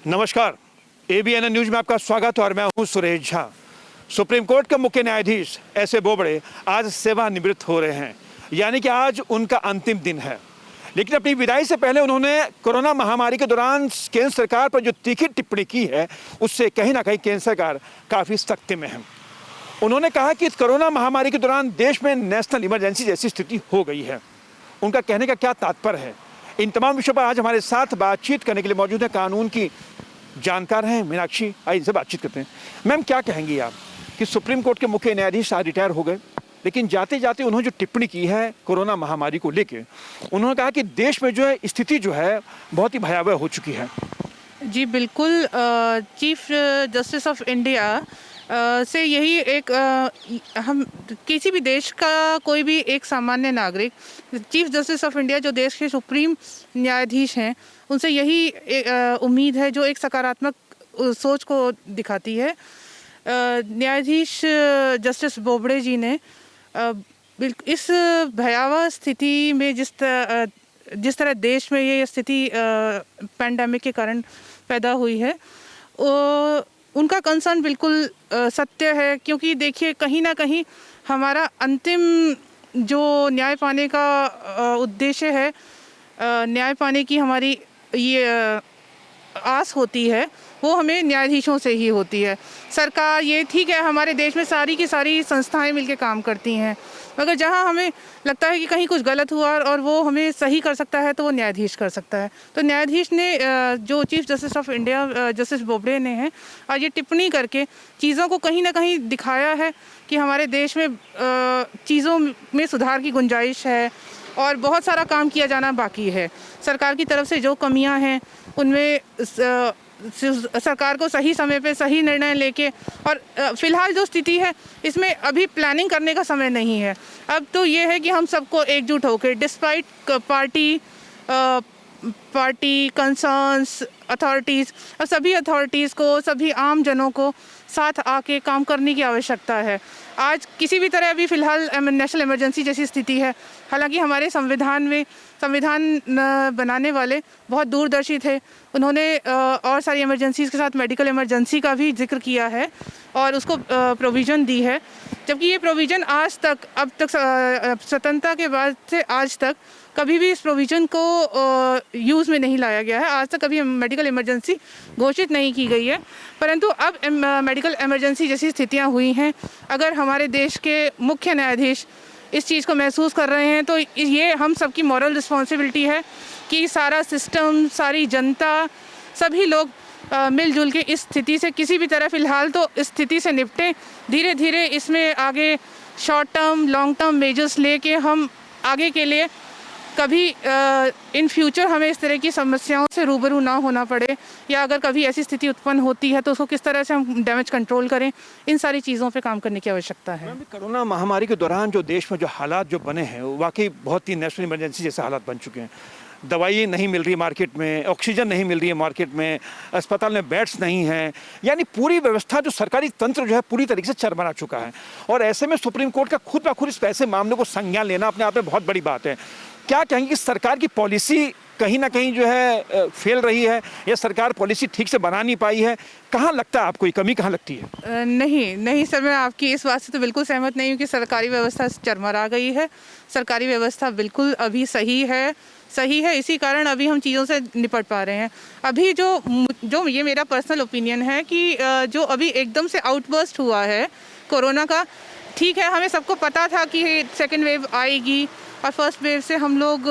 नमस्कार, ABN news में आपका स्वागत है और मैं हूं सुरेश झा। सुप्रीम कोर्ट के मुख्य न्यायाधीश एस ए बोबड़े आज सेवानिवृत्त हो रहे हैं, यानी कि आज उनका अंतिम दिन है। लेकिन अपनी विदाई से पहले उन्होंने कोरोना महामारी के दौरान केंद्र सरकार पर जो तीखी टिप्पणी की है, उससे कहीं ना कहीं केंद्र सरकार काफ़ी सख्ती में है। उन्होंने कहा कि कोरोना महामारी के दौरान देश में नेशनल इमरजेंसी जैसी स्थिति हो गई है। उनका कहने का क्या तात्पर्य है, इन तमाम विषयों पर आज हमारे साथ बातचीत करने के लिए मौजूद है कानून की जानकार हैं मीनाक्षी। आइए इनसे बातचीत करते हैं। मैम, क्या कहेंगी आप कि सुप्रीम कोर्ट के मुख्य न्यायाधीश आज रिटायर हो गए, लेकिन जाते जाते उन्होंने जो टिप्पणी की है कोरोना महामारी को लेके, उन्होंने कहा कि देश में जो है स्थिति जो है बहुत ही भयावह हो चुकी है। जी बिल्कुल। चीफ जस्टिस ऑफ इंडिया से यही एक हम किसी भी देश का कोई भी एक सामान्य नागरिक, चीफ जस्टिस ऑफ इंडिया जो देश के सुप्रीम न्यायाधीश हैं, उनसे यही उम्मीद है जो एक सकारात्मक सोच को दिखाती है। न्यायाधीश जस्टिस बोबड़े जी ने इस भयावह स्थिति में जिस तरह देश में ये स्थिति पैंडेमिक के कारण पैदा हुई है, उनका कंसर्न बिल्कुल सत्य है। क्योंकि देखिए, कहीं ना कहीं हमारा अंतिम जो न्याय पाने का उद्देश्य है, न्याय पाने की हमारी ये आस होती है, वो हमें न्यायाधीशों से ही होती है। सरकार, ये ठीक है, हमारे देश में सारी की सारी संस्थाएं मिलकर काम करती हैं, मगर जहां हमें लगता है कि कहीं कुछ गलत हुआ और वो हमें सही कर सकता है, तो वो न्यायाधीश कर सकता है। तो न्यायाधीश ने, जो chief justice of India justice Bobde ने है, आज ये टिप्पणी करके चीज़ों को कहीं ना कहीं दिखाया है कि हमारे देश में चीज़ों में सुधार की गुंजाइश है और बहुत सारा काम किया जाना बाकी है। सरकार की तरफ से जो कमियां हैं उनमें सरकार को सही समय पे सही निर्णय लेके, और फिलहाल जो स्थिति है इसमें अभी प्लानिंग करने का समय नहीं है। अब तो ये है कि हम सबको एकजुट होकर, डिस्पाइट पार्टी कंसर्न्स, अथॉरिटीज़, और सभी अथॉरिटीज़ को, सभी आम जनों को साथ आके काम करने की आवश्यकता है। आज किसी भी तरह अभी फ़िलहाल नेशनल इमरजेंसी जैसी स्थिति है। हालांकि हमारे संविधान बनाने वाले बहुत दूरदर्शी थे। उन्होंने और सारी इमरजेंसीज़ के साथ मेडिकल इमरजेंसी का भी जिक्र किया है और उसको प्रोविज़न दी है, जबकि ये प्रोविज़न अब तक स्वतंत्रता के बाद से आज तक कभी भी इस प्रोविज़न को यूज़ में नहीं लाया गया है। आज तक कभी मेडिकल इमरजेंसी घोषित नहीं की गई है, परंतु अब मेडिकल इमरजेंसी जैसी स्थितियां हुई हैं। अगर हमारे देश के मुख्य न्यायाधीश इस चीज़ को महसूस कर रहे हैं, तो ये हम सबकी मॉरल रिस्पॉन्सिबिलिटी है कि सारा सिस्टम, सारी जनता, सभी लोग मिलजुल के इस स्थिति से किसी भी तरह फ़िलहाल तो इस स्थिति से निपटें। धीरे धीरे इसमें आगे short term, long term measures लेके हम आगे के लिए कभी इन फ्यूचर हमें इस तरह की समस्याओं से रूबरू ना होना पड़े, या अगर कभी ऐसी स्थिति उत्पन्न होती है तो उसको किस तरह से हम डैमेज कंट्रोल करें, इन सारी चीज़ों पे काम करने की आवश्यकता है। कोरोना महामारी के दौरान जो देश में जो हालात जो बने हैं, वाकई बहुत ही नेशनल इमरजेंसी जैसे हालात बन चुके हैं। दवाई नहीं मिल रही मार्केट में, ऑक्सीजन नहीं मिल रही है मार्केट में, अस्पताल में बेड्स नहीं हैं, यानी पूरी व्यवस्था, जो सरकारी तंत्र जो है पूरी तरीके से चरमरा चुका है। और ऐसे में सुप्रीम कोर्ट का खुद ब खुद इस ऐसे मामले को संज्ञान लेना अपने आप में बहुत बड़ी बात है। क्या कहेंगे कि सरकार की पॉलिसी कहीं ना कहीं जो है फेल रही है, या सरकार पॉलिसी ठीक से बना नहीं पाई है? कहाँ लगता है आपको, कमी कहाँ लगती है? नहीं सर, मैं आपकी इस बात से तो बिल्कुल सहमत नहीं हूँ कि सरकारी व्यवस्था चरमरा गई है। सरकारी व्यवस्था बिल्कुल अभी सही है। इसी कारण अभी हम चीज़ों से निपट पा रहे हैं। अभी जो ये मेरा पर्सनल ओपिनियन है कि जो अभी एकदम से आउटबर्स्ट हुआ है कोरोना का, ठीक है, हमें सबको पता था कि सेकेंड वेव आएगी, और फर्स्ट वेव से हम लोग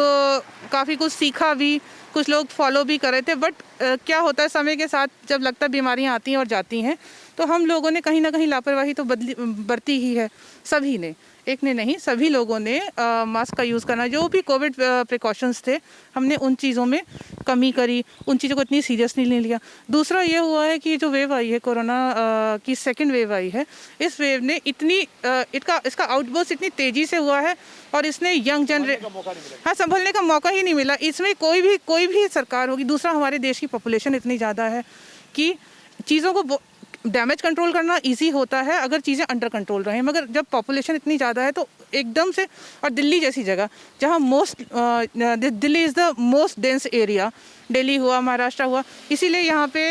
काफ़ी कुछ सीखा भी, कुछ लोग फॉलो भी कर रहे थे। बट क्या होता है, समय के साथ जब लगता है बीमारियां आती हैं और जाती हैं, तो हम लोगों ने कहीं ना कहीं लापरवाही तो बरती ही है। सभी ने, एक ने नहीं, सभी लोगों ने मास्क का यूज़ करना, जो भी कोविड प्रिकॉशंस थे, हमने उन चीज़ों में कमी करी, उन चीज़ों को इतनी सीरियसली नहीं लिया। दूसरा ये हुआ है कि जो वेव आई है कोरोना की, सेकेंड वेव आई है, इस वेव ने इसका आउटबर्स्ट इतनी तेज़ी से हुआ है, और इसने यंग संभलने का मौका ही नहीं मिला। इसमें कोई भी सरकार होगी। दूसरा, हमारे देश की पॉपुलेशन इतनी ज़्यादा है कि चीज़ों को डैमेज कंट्रोल करना इजी होता है अगर चीज़ें अंडर कंट्रोल रहें, मगर जब पॉपुलेशन इतनी ज़्यादा है तो एकदम से, और दिल्ली जैसी जगह जहाँ Delhi is the most dense area, Delhi हुआ, महाराष्ट्र हुआ, इसीलिए यहाँ पे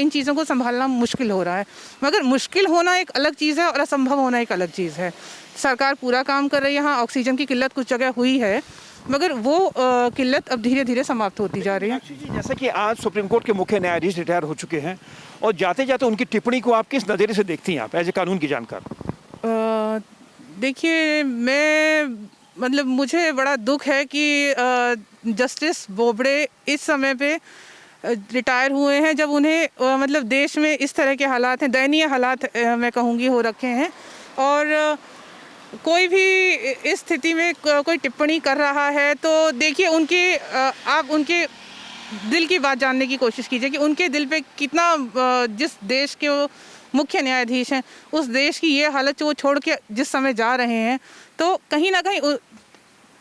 इन चीज़ों को संभालना मुश्किल हो रहा है। मगर मुश्किल होना एक अलग चीज़ है और असंभव होना एक अलग चीज़ है। सरकार पूरा काम कर रही है, यहाँ ऑक्सीजन की किल्लत कुछ जगह हुई है, मगर वो किल्लत अब धीरे धीरे समाप्त होती जा रही है। जैसा कि आज सुप्रीम कोर्ट के मुख्य न्यायाधीश रिटायर हो चुके हैं और जाते जाते उनकी टिप्पणी को आप किस नज़रिए से देखती हैं, आप एज ए कानून की जानकार? देखिए, मतलब मुझे बड़ा दुख है कि जस्टिस बोबड़े इस समय पे रिटायर हुए हैं जब उन्हें मतलब देश में इस तरह के हालात हैं, दयनीय हालात मैं कहूँगी हो रखे हैं, और कोई भी इस स्थिति में कोई टिप्पणी कर रहा है तो देखिए आप उनके दिल की बात जानने की कोशिश कीजिए कि उनके दिल पे कितना, जिस देश के वो मुख्य न्यायाधीश हैं, उस देश की ये हालत वो छोड़ के जिस समय जा रहे हैं, तो कहीं ना कहीं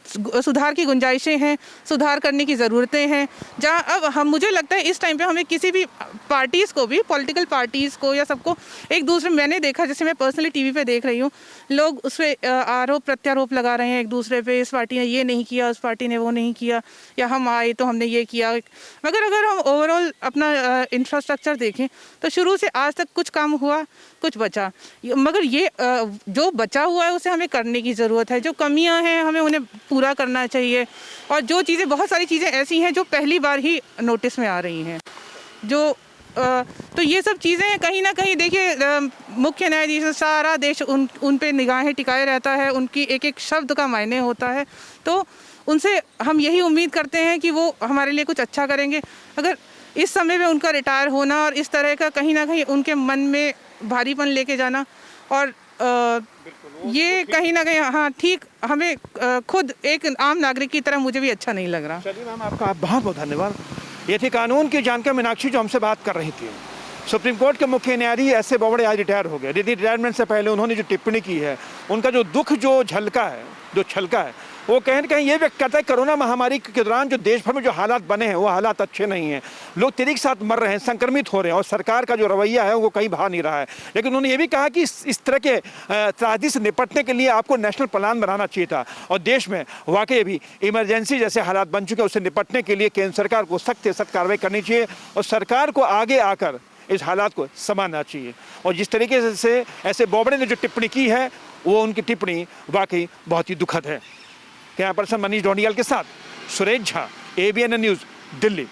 सुधार की गुंजाइशें हैं, सुधार करने की ज़रूरतें हैं। जहाँ अब मुझे लगता है इस टाइम पे हमें किसी भी पार्टीज़ को भी, पॉलिटिकल पार्टीज़ को या सबको एक दूसरे, मैंने देखा, जैसे मैं पर्सनली टीवी पे देख रही हूँ, लोग उस पर आरोप प्रत्यारोप लगा रहे हैं एक दूसरे पे, इस पार्टी ने ये नहीं किया, उस पार्टी ने वो नहीं किया, या हम आए तो हमने ये किया। मगर अगर हम ओवरऑल अपना इंफ्रास्ट्रक्चर देखें तो शुरू से आज तक कुछ काम हुआ, कुछ बचा, मगर ये जो बचा हुआ है उसे हमें करने की ज़रूरत है। जो कमियां हैं हमें उन्हें पूरा करना चाहिए, और जो चीज़ें, बहुत सारी चीज़ें ऐसी हैं जो पहली बार ही नोटिस में आ रही हैं, तो ये सब चीज़ें कहीं ना कहीं, देखिए, मुख्य न्यायाधीश, सारा देश उन पे निगाहें टिकाए रहता है, उनकी एक एक शब्द का मायने होता है, तो उनसे हम यही उम्मीद करते हैं कि वो हमारे लिए कुछ अच्छा करेंगे। अगर इस समय में उनका रिटायर होना और इस तरह का कहीं ना कहीं उनके मन में भारीपन लेके जाना, और ये कहीं ना कहीं, हाँ ठीक, हमें खुद एक आम नागरिक की तरह मुझे भी अच्छा नहीं लग रहा। चलिए मैम, आपका बहुत बहुत धन्यवाद। ये थी कानून की जानकार मीनाक्षी जो हमसे बात कर रही थी। सुप्रीम कोर्ट के मुख्य न्यायाधीश एस ए बोबड़े आज रिटायर हो गए। यदि रिटायरमेंट से पहले उन्होंने जो टिप्पणी की है, उनका जो दुख जो छलका है, वो कहीं ना कहीं ये व्यक्त करता है कोरोना महामारी के दौरान जो देश भर में जो हालात बने हैं वो हालात अच्छे नहीं हैं, लोग तेजी के साथ मर रहे हैं, संक्रमित हो रहे हैं, और सरकार का जो रवैया है वो कहीं भा नहीं रहा है। लेकिन उन्होंने ये भी कहा कि इस तरह के त्रासदी से निपटने के लिए आपको नेशनल प्लान बनाना चाहिए था, और देश में वाकई अभी इमरजेंसी जैसे हालात बन चुके हैं, उससे निपटने के लिए केंद्र सरकार को सख्त से सख्त कार्रवाई करनी चाहिए और सरकार को आगे आकर इस हालात को संभालना चाहिए। और जिस तरीके से ऐसे बोबड़े ने जो टिप्पणी की है, वो उनकी टिप्पणी वाकई बहुत ही दुखद है। कैमरा पर्सन मनीष डोंडियाल के साथ सुरेश झा, ABN न्यूज़, दिल्ली।